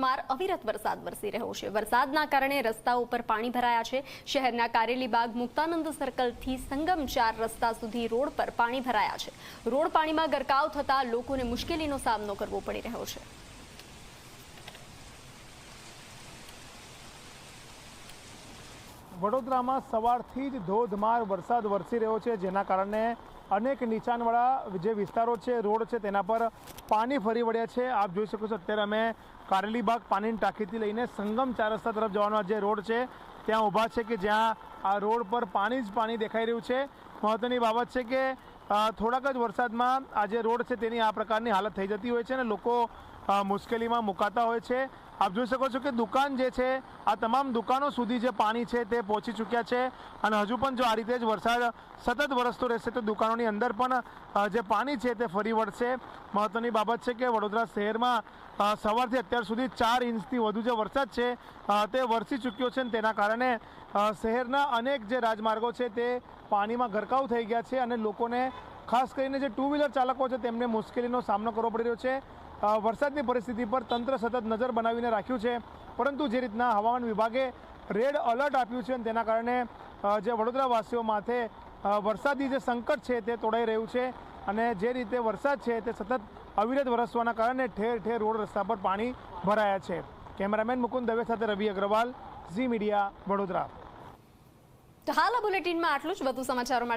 ધોધમાર અવિરત વરસાદ વરસી રહ્યો છે। વરસાદના કારણે રસ્તાઓ પર પાણી ભરાયા છે। શહેરના કારેલીબાગ મુક્તાનંદ સર્કલથી સંગમ 4 રસ્તા સુધી રોડ પર પાણી ભરાયા છે। રોડ પાણીમાં ગરકાવ થતા લોકોને મુશ્કેલીનો સામનો કરવો પડી રહ્યો છે। વડોદરામાં સવારથી જ ધોધમાર વરસાદ વરસી રહ્યો છે, જેના કારણે અનેક નીચાણવાળા જે વિસ્તારો છે, રોડ છે, તેના પર પાણી ફરી વળ્યા છે। આપ જોઈ શકો છો, અત્યારે અમે કારેલીબાગ પાણીની ટાંકીથી લઈને સંગમ 4 રસ્તા તરફ જવાનો જે રોડ છે ત્યાં ઊભા છે કે જ્યાં આ રોડ પર પાણી જ પાણી દેખાઈ રહ્યું છે। મહત્વની બાબત છે કે થોડાક જ વરસાદમાં આ જે રોડ છે તેની આ પ્રકારની હાલત થઈ જતી હોય છે અને લોકો મુશ્કેલીમાં મુકાતા હોય છે। આપ જોઈ શકો છો કે દુકાન જે છે, આ તમામ દુકાનો સુધી જે પાણી છે તે પહોંચી ચૂક્યા છે અને હજુ પણ જો આ રીતે જ વરસાદ સતત વરસતો રહેશે તો દુકાનોની અંદર પણ જે પાણી છે તે ફરી વળશે। મહત્વની બાબત છે કે વડોદરા શહેરમાં સવારથી અત્યાર સુધી 4 ઇંચથી વધુ જે વરસાદ છે તે વરસી ચૂક્યો છે અને તેના કારણે શહેરના અનેક જે રાજમાર્ગો છે તે પાણીમાં ગરકાવ થઈ ગયા છે અને લોકોને ખાસ કરીને જે 2 વ્હીલર ચાલકો છે તેમને મુશ્કેલીનો સામનો કરવો પડી રહ્યો છે। વરસાદની પરિસ્થિતિ પર તંત્ર સતત નજર બનાવીને રાખ્યું છે, પરંતુ જે રીતના હવામાન વિભાગે રેડ એલર્ટ આપ્યું છે અને તેના કારણે જે વડોદરાવાસીઓ માથે વરસાદી જે સંકટ છે તે તોડાઈ રહ્યું છે અને જે રીતે વરસાદ છે તે સતત અવિરત વરસવાના કારણે ઠેર ઠેર રોડ રસ્તા પર પાણી ભરાયા છે। કેમેરામેન મુકુંદ દવે સાથે રવિ અગ્રવાલ, ઝી મીડિયા, વડોદરા। તો હાલ આ બુલેટિનમાં આટલું જ। વધુ સમાચારો માટે